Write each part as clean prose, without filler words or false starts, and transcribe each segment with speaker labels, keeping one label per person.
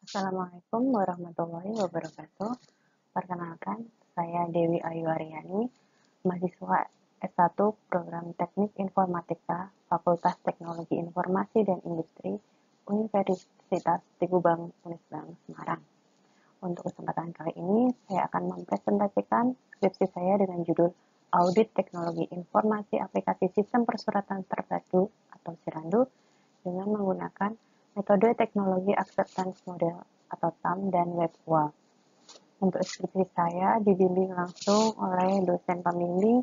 Speaker 1: Assalamualaikum warahmatullahi wabarakatuh. Perkenalkan, saya Dewi Ayu Aryani, mahasiswa S1 Program Teknik Informatika, Fakultas Teknologi Informasi dan Industri, Universitas Tigubang Unisbank Semarang. Untuk kesempatan kali ini, saya akan mempresentasikan skripsi saya dengan judul Audit Teknologi Informasi Aplikasi Sistem Persuratan Terpadu atau SIRANDU dengan menggunakan metode teknologi acceptance model atau TAM dan WebWall. Untuk skripsi saya dibimbing langsung oleh dosen pembimbing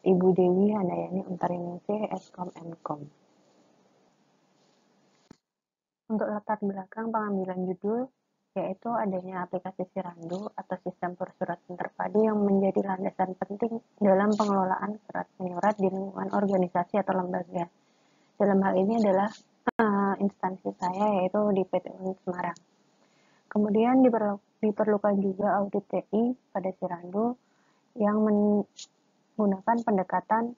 Speaker 1: Ibu Dewi Handayani Untaringningsih, Eskom Mkom. Untuk latar belakang pengambilan judul, yaitu adanya aplikasi SIRANDU atau sistem persuratan terpadu yang menjadi landasan penting dalam pengelolaan surat menyurat di lingkungan organisasi atau lembaga. Dalam hal ini adalah instansi saya, yaitu di PT UNIS Semarang. Kemudian diperlukan juga audit TI pada SIRANDU yang menggunakan pendekatan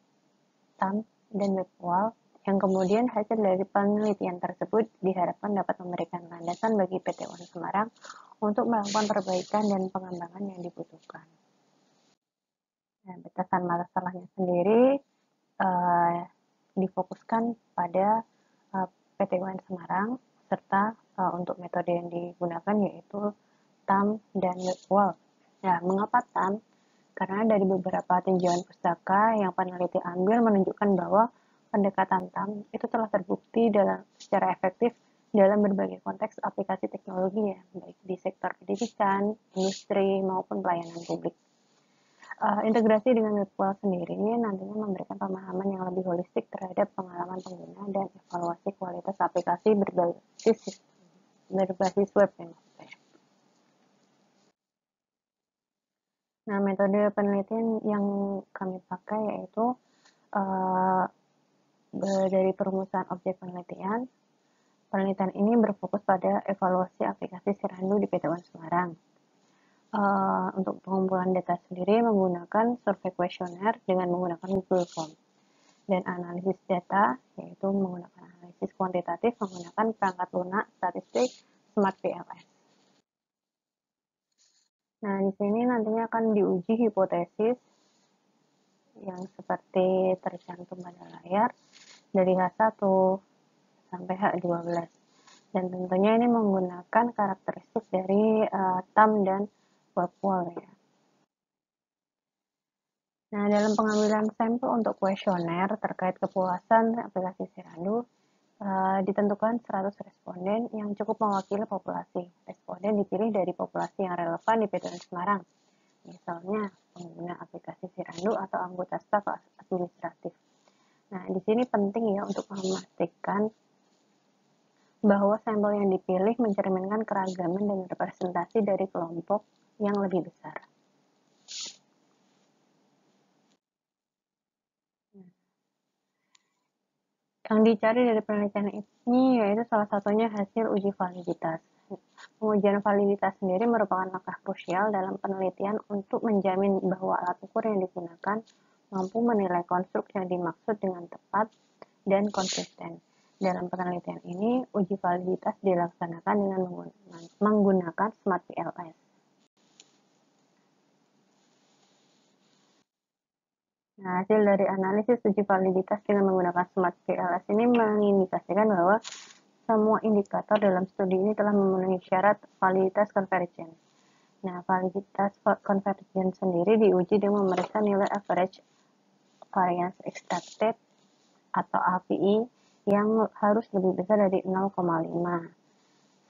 Speaker 1: TAM dan WebWall, yang kemudian hasil dari penelitian tersebut diharapkan dapat memberikan landasan bagi PT UNIS Semarang untuk melakukan perbaikan dan pengembangan yang dibutuhkan. Nah, batasan masalahnya sendiri difokuskan pada PT UNIS Semarang, serta untuk metode yang digunakan yaitu TAM dan WebWall. Nah, mengapa TAM? Karena dari beberapa tinjauan pustaka yang peneliti ambil menunjukkan bahwa pendekatan TAM itu telah terbukti secara efektif dalam berbagai konteks aplikasi teknologi ya, baik di sektor pendidikan, industri, maupun pelayanan publik. Integrasi dengan WebWall sendiri nantinya memberikan pemahaman yang lebih holistik terhadap pengalaman pengguna dan evaluasi kualitas aplikasi berbasis web ya. Nah, metode penelitian yang kami pakai yaitu dari perumusan objek penelitian. Penelitian ini berfokus pada evaluasi aplikasi SIRANDU di PT UNIS Semarang. Untuk pengumpulan data sendiri menggunakan survei kuesioner dengan menggunakan Google Form, dan analisis data yaitu menggunakan analisis kuantitatif menggunakan perangkat lunak statistik Smart PLS. Nah, di sini nantinya akan diuji hipotesis yang seperti tercantum pada layar dari H1 sampai H12, dan tentunya ini menggunakan karakteristik dari TAM dan WebWall ya. Nah, dalam pengambilan sampel untuk kuesioner terkait kepuasan aplikasi SIRANDU, ditentukan 100 responden yang cukup mewakili populasi. Responden dipilih dari populasi yang relevan di PT UNIS Semarang, misalnya pengguna aplikasi SIRANDU atau anggota staf administratif. Nah, di sini penting ya untuk memastikan bahwa sampel yang dipilih mencerminkan keragaman dan representasi dari kelompok yang lebih besar. Yang dicari dari penelitian ini yaitu salah satunya hasil uji validitas. Pengujian validitas sendiri merupakan langkah krusial dalam penelitian untuk menjamin bahwa alat ukur yang digunakan mampu menilai konstruk yang dimaksud dengan tepat dan konsisten. Dalam penelitian ini, uji validitas dilaksanakan dengan menggunakan Smart PLS. Nah, hasil dari analisis uji validitas dengan menggunakan Smart PLS ini mengindikasikan bahwa semua indikator dalam studi ini telah memenuhi syarat validitas konvergen. Nah, validitas konvergen sendiri diuji dengan memeriksa nilai average variance expected atau AVI yang harus lebih besar dari 0,5.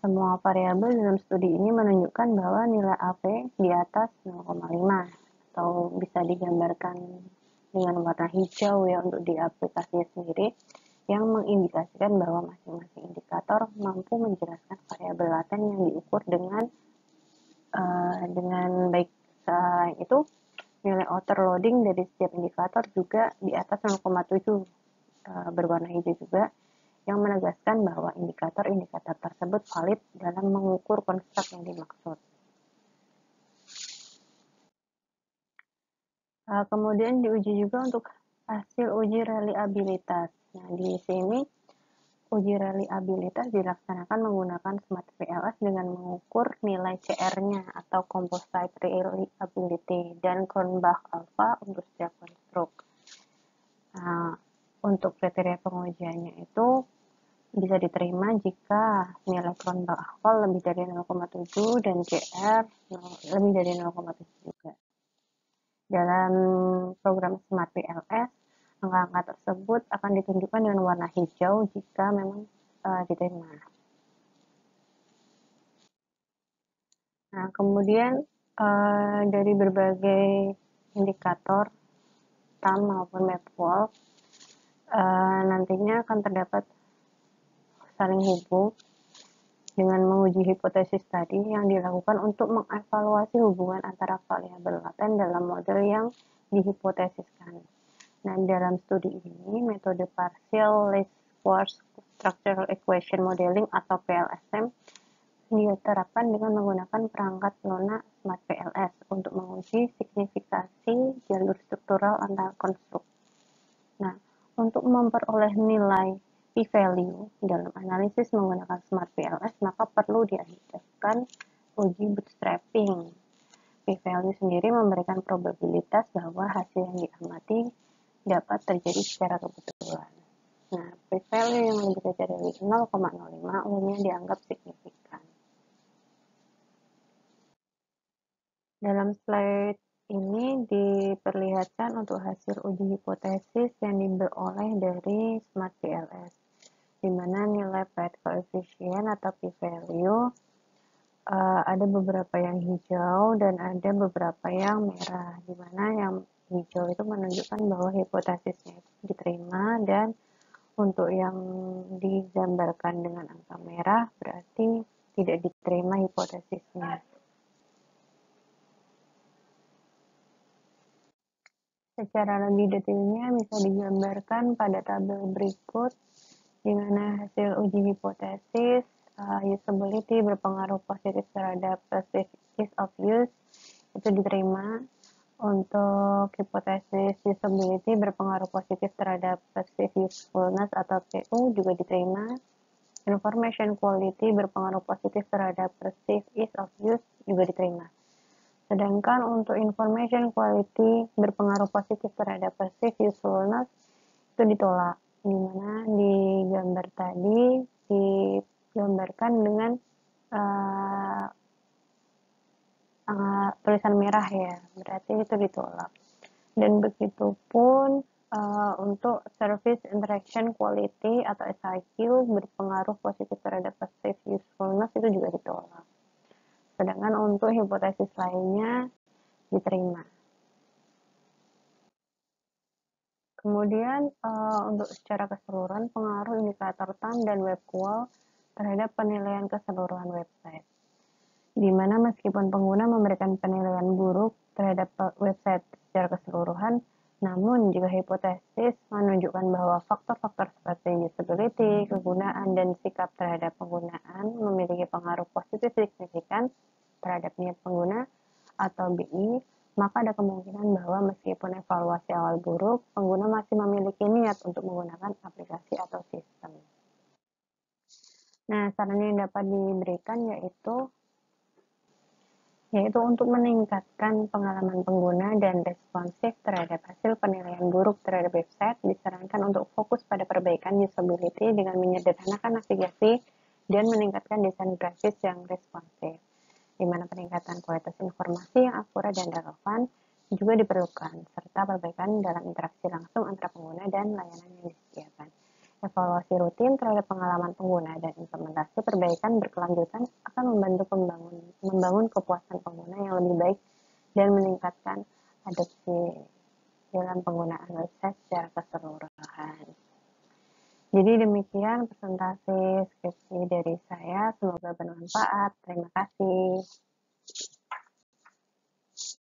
Speaker 1: Semua variabel dalam studi ini menunjukkan bahwa nilai AV di atas 0,5 atau bisa digambarkan dengan warna hijau ya untuk di aplikasinya sendiri, yang mengindikasikan bahwa masing-masing indikator mampu menjelaskan variabel laten yang diukur dengan baik. Selain itu, nilai overloading dari setiap indikator juga di atas 0,7 berwarna hijau juga, yang menegaskan bahwa indikator-indikator tersebut valid dalam mengukur konstruk yang dimaksud. Kemudian diuji juga untuk hasil uji reliabilitas. Nah, di sini Uji reliabilitas dilaksanakan menggunakan Smart PLS dengan mengukur nilai CR-nya atau Composite Reliability dan Cronbach Alpha untuk setiap konstruk. Nah, untuk kriteria pengujiannya itu bisa diterima jika nilai Cronbach Alpha lebih dari 0,7 dan CR lebih dari 0,7 juga. Dalam program Smart PLS, angka-angka tersebut akan ditunjukkan dengan warna hijau jika memang diterima. Nah, kemudian dari berbagai indikator TAM maupun MapWolf nantinya akan terdapat saling hubung dengan menguji hipotesis tadi yang dilakukan untuk mengevaluasi hubungan antara variabel laten dalam model yang dihipotesiskan. Nah, dalam studi ini, metode Partial Least Squares Structural Equation Modeling atau PLSM diterapkan dengan menggunakan perangkat LONA Smart PLS untuk menguji signifikasi jalur struktural antar konstruk. Nah, untuk memperoleh nilai p-value dalam analisis menggunakan Smart PLS, maka perlu diadakan uji bootstrapping. P-value sendiri memberikan probabilitas bahwa hasil yang diamati dapat terjadi secara kebetulan. Nah, p-value yang lebih kecil dari 0,05 umumnya dianggap signifikan. Dalam slide ini diperlihatkan untuk hasil uji hipotesis yang diperoleh dari Smart PLS, di mana nilai P coefficient atau p-value ada beberapa yang hijau dan ada beberapa yang merah, di mana yang hijau itu menunjukkan bahwa hipotesisnya diterima, dan untuk yang digambarkan dengan angka merah berarti tidak diterima hipotesisnya. Secara lebih detailnya bisa digambarkan pada tabel berikut, di mana hasil uji hipotesis usability berpengaruh positif terhadap perceived ease of use itu diterima. Untuk hipotesis usability berpengaruh positif terhadap perceived usefulness atau PU juga diterima. Information quality berpengaruh positif terhadap perceived ease of use juga diterima. Sedangkan untuk information quality berpengaruh positif terhadap perceived usefulness itu ditolak, di mana di gambar tadi digambarkan dengan tulisan merah ya, berarti itu ditolak. Dan begitu pun untuk service interaction quality atau SIQ berpengaruh positif terhadap perceived usefulness itu juga ditolak. Sedangkan untuk hipotesis lainnya diterima. Kemudian untuk secara keseluruhan pengaruh indikator TAM dan WebQual terhadap penilaian keseluruhan website, di mana meskipun pengguna memberikan penilaian buruk terhadap website secara keseluruhan, namun jika hipotesis menunjukkan bahwa faktor-faktor seperti usability, kegunaan, dan sikap terhadap penggunaan memiliki pengaruh positif signifikan terhadap niat pengguna atau BI, maka ada kemungkinan bahwa meskipun evaluasi awal buruk, pengguna masih memiliki niat untuk menggunakan aplikasi atau sistem. Nah, saran yang dapat diberikan yaitu untuk meningkatkan pengalaman pengguna dan responsif terhadap hasil penilaian buruk terhadap website, disarankan untuk fokus pada perbaikan usability dengan menyederhanakan navigasi dan meningkatkan desain grafis yang responsif, di mana peningkatan kualitas informasi yang akurat dan relevan juga diperlukan, serta perbaikan dalam interaksi langsung antara pengguna dan layanan yang disediakan. Evaluasi rutin terhadap pengalaman pengguna dan implementasi perbaikan berkelanjutan akan membantu membangun kepuasan pengguna yang lebih baik dan meningkatkan adopsi dalam penggunaan website secara keseluruhan. Jadi demikian presentasi skripsi dari saya, semoga bermanfaat. Terima kasih.